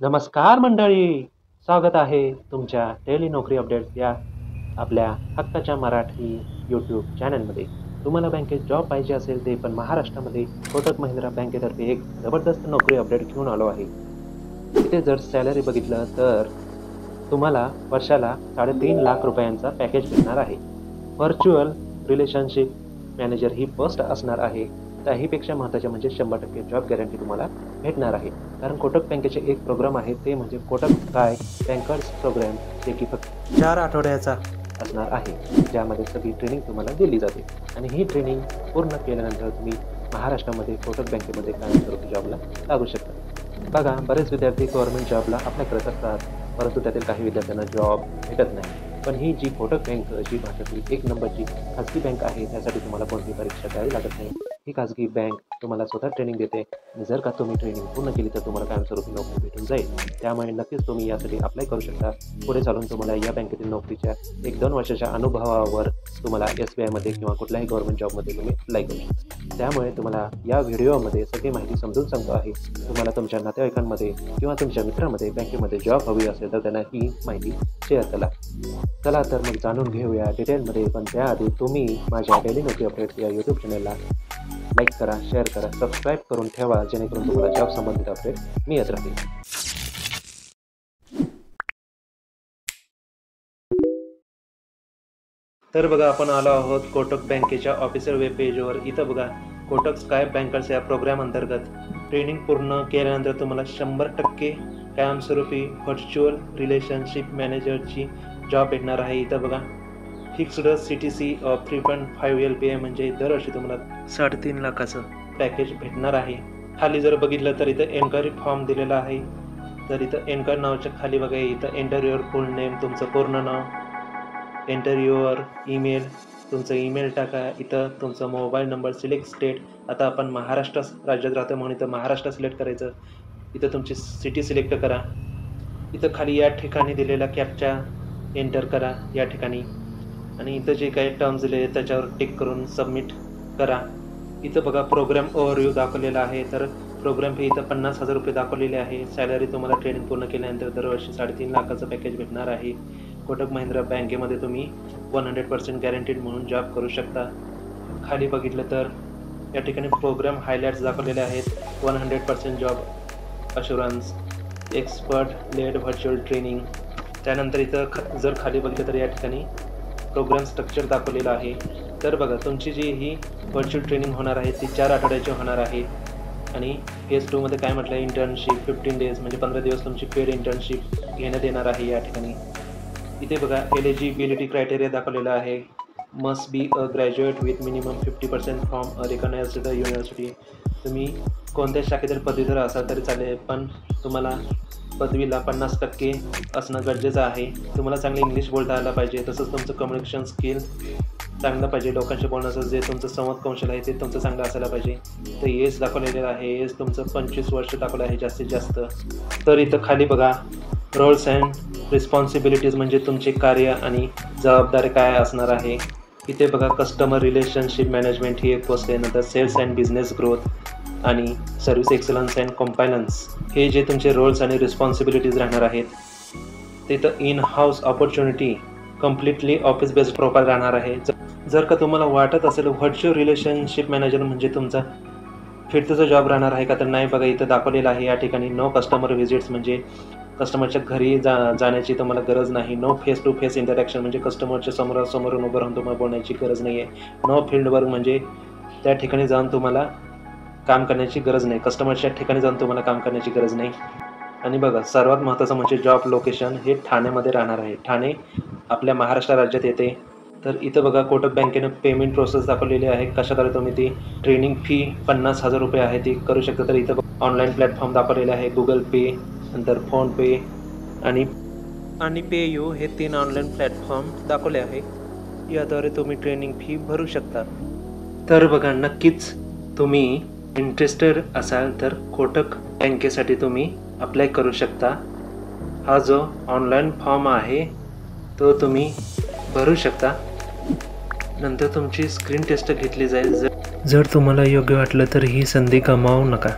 नमस्कार मंडळी, स्वागत आहे तुमच्या डेली नोकरी अपडेट्स या आपल्या हक्काच्या मराठी यूट्यूब चॅनलमध्ये. तुम्हाला बँकेत जॉब पाहिजे असेल ते पण महाराष्ट्रामध्ये कोटक महिंद्रा बँकेतर्फे एक जबरदस्त नोकरी अपडेट घेऊन आलो आहे. इथे जर सॅलरी बघितलं तर तुम्हाला वर्षाला 3.5 लाख रुपयांचा पॅकेज भेटणार आहे. व्हर्च्युअल रिलेशनशिप मॅनेजर ही पोस्ट असणार आहे. त्याहीपेक्षा महत्त्वाचे म्हणजे 100% जॉब गॅरंटी तुम्हाला भेटणार आहे. कारण कोटक बँकेचे एक प्रोग्राम आहे ते म्हणजे कोटक काय बँकर्स प्रोग्राम, जे की फक्त 4 आठवड्याचा असणार आहे, ज्यामध्ये सगळी ट्रेनिंग तुम्हाला दिली जाते. आणि ही ट्रेनिंग पूर्ण केल्यानंतर तुम्ही महाराष्ट्रामध्ये कोटक बँकेमध्ये कायमस्वरूपी जॉबला लागू शकता. बघा, बरेच विद्यार्थी गव्हर्नमेंट जॉबला अप्लाय करत असतात, परंतु त्यातील काही विद्यार्थ्यांना जॉब भेटत नाही. पण ही जी कोटक बँक जी भारतातील 1 नंबरची खाजगी बँक आहे, त्यासाठी तुम्हाला कोणतीही परीक्षा द्यावी लागत नाही. ही खाजगी बँक तुम्हाला स्वतः ट्रेनिंग देते आणि जर का तुम्ही ट्रेनिंग पूर्ण केली तर तुम्हाला कायमस्वरूपी नोकरी भेटून जाईल. त्यामुळे नक्कीच तुम्ही यासाठी अप्लाय करू शकता. पुढे चालून तुम्हाला या बँकेतील नोकरीच्या 1-2 वर्षाच्या अनुभवावर तुम्हाला SBIमध्ये किंवा कुठल्याही गव्हर्नमेंट जॉबमध्ये तुम्ही अप्लाय करू शकता. त्यामुळे तुम्हाला या व्हिडिओमध्ये सगळी माहिती समजून सांगतो आहे. तुम्हाला तुमच्या नातेवाईकांमध्ये किंवा तुमच्या मित्रांमध्ये बँकेमध्ये जॉब हवी असेल तर त्यांना ही माहिती शेअर करा. चला तर मग जाणून घेऊया डिटेलमध्ये. पण त्याआधी तुम्ही माझ्या डेली नोकरी अपडेट्स या यूट्यूब चॅनलला लाईक करा, शेअर करा, सबस्क्राईब करून ठेवा, जेणेकरून तुम्हाला जॉब संबंधित अपडेट मिळत राहतील. तर बघा, आपण आलो आहोत कोटक बँकेच्या ऑफिशियल वेब पेजवर. इथं बघा, कोटक स्काय बँकर्स या प्रोग्राम अंतर्गत ट्रेनिंग पूर्ण केल्यानंतर तुम्हाला 100% कायमस्वरूपी व्हर्च्युअल रिलेशनशिप मॅनेजरची जॉब भेटणार आहे. इथं बघा, फिक्स्ड CTC ऑफ 3.5 LPA म्हणजे दरवर्षी तुम्हाला 3.5 लाखाचं पॅकेज भेटणार आहे. खाली जर बघितलं तर इथं एन्क्वायरी फॉर्म दिलेला आहे. तर इथं एन्क्वायरी नावाच्या खाली बघा, इथं एंटर युअर फुल नेम, तुमचं पूर्ण नाव, एंटर युअर ईमेल, तुमचं ईमेल टाका. इथं तुमचा मोबाईल नंबर, सिलेक्ट स्टेट. आता आपण महाराष्ट्र राज्यात राहतो म्हणून इथं महाराष्ट्र सिलेक्ट करायचं. इथं तुमची सिटी सिलेक्ट करा. इथं खाली या ठिकाणी दिलेला कॅप्चा एंटर करा या ठिकाणी, आणि इथं जे काही टर्म्स दिले त्याच्यावर टिक करून सबमिट करा. इथं बघा, प्रोग्राम ओव्हरव्ह्यू दाखवलेला आहे. तर प्रोग्राम फी इथं 50,000 रुपये दाखवलेले आहे. सॅलरी तुम्हाला ट्रेनिंग पूर्ण केल्यानंतर दरवर्षी 3.5 लाखाचं पॅकेज भेटणार आहे. कोटक महिंद्रा बँकेमध्ये तुम्ही 100% गॅरंटीड म्हणून जॉब करू शकता. खाली बघितलं तर या ठिकाणी प्रोग्राम हायलाइट्स दाखवलेले आहेत. 100% job assurance, expert led virtual training. त्यानंतर इथं जर खाली बघितलं तर या ठिकाणी प्रोग्राम स्ट्रक्चर दाखवलेलं आहे. तर बघा, तुमची जी ही व्हर्च्युअल ट्रेनिंग होणार आहे ती 4 आठवड्याची होणार आहे. आणि फेज 2 मध्ये काय म्हटलं, इंटर्नशिप 15 डेज म्हणजे 15 दिवस तुमची पेड इंटर्नशिप घेण्यात येणार आहे या ठिकाणी. इथे बघा, एलिजिबिलिटी क्रायटेरिया दाखवलेला आहे. Must be a graduate with minimum 50% from a recognised university. तुम्ही कोणत्या शाखेतील पदवीधर असाल तरी चालेल, पण तुम्हाला पदवीला 50% असणं गरजेचं आहे. तुम्हाला चांगली इंग्लिश बोलता आलं पाहिजे, तसंच तुमचं कम्युनिकेशन स्किल चांगलं पाहिजे. लोकांशी बोलण्याचं जे तुमचं संवाद कौशल्य आहे ते तुमचं चांगलं असायला पाहिजे. तर एज दाखवलेलं आहे. एज तुमचं 25 वर्ष दाखवलं आहे जास्तीत जास्त. तर इथं खाली बघा, रोल्स अँड रिस्पॉन्सिबिलिटीज म्हणजे तुमचे कार्य आणि जबाबदारी काय असणार आहे. इथे बघा, कस्टमर रिलेशनशिप मॅनेजमेंट ही एक पोस्ट आहे. नंतर सेल्स अँड बिझनेस ग्रोथ आणि सर्व्हिस एक्सलन्स अँड कम्पायलन्स हे जे तुमचे रोल्स आणि रिस्पॉन्सिबिलिटीज राहणार आहेत. तिथं in house opportunity, completely office based profile राहणार आहे. जर का तुम्हाला वाटत असेल व्हर्च्युअल रिलेशनशिप मॅनेजर म्हणजे तुमचा फिरतीचा जॉब राहणार आहे का, तर नाही. बघा, इथं दाखवलेलं आहे या ठिकाणी नो कस्टमर व्हिजिट्स म्हणजे कस्टमरच्या घरी जाण्याची तुम्हाला गरज नाही. No face to face interaction म्हणजे कस्टमरच्या समोरासमोरून उभं राहून तुम्हाला बोलण्याची गरज नाही आहे. नो फील्ड वर्क म्हणजे त्या ठिकाणी जाऊन तुम्हाला काम करण्याची गरज नाही. कस्टमरच्या ठिकाणी जाऊन तुम्हाला काम करण्याची गरज नाही. आणि बघा, सर्वात महत्त्वाचं म्हणजे जॉब लोकेशन हे ठाण्यामध्ये राहणार आहे. ठाणे आपल्या महाराष्ट्र राज्यात येते. तर इथं बघा, कोटक बँकेनं पेमेंट प्रोसेस दाखवलेली आहे. कशाद्वारे तुम्ही ती ट्रेनिंग फी 50,000 रुपये आहे ती करू शकता. तर इथं ऑनलाईन प्लॅटफॉर्म दाखवलेले आहे. गुगल पे, नंतर फोनपे आणि पेयू हे 3 ऑनलाईन प्लॅटफॉर्म दाखवले आहे. याद्वारे तुम्ही ट्रेनिंग फी भरू शकता. तर बघा, नक्कीच तुम्ही इंटरेस्टेड असाल तर कोटक बँकेसाठी तुम्ही अप्लाय करू शकता. हा जो ऑनलाईन फॉर्म आहे तो तुम्ही भरू शकता. नंतर तुमची स्क्रीन टेस्ट घेतली जाईल. जर तुम्हाला योग्य वाटलं तर ही संधी गमावू नका.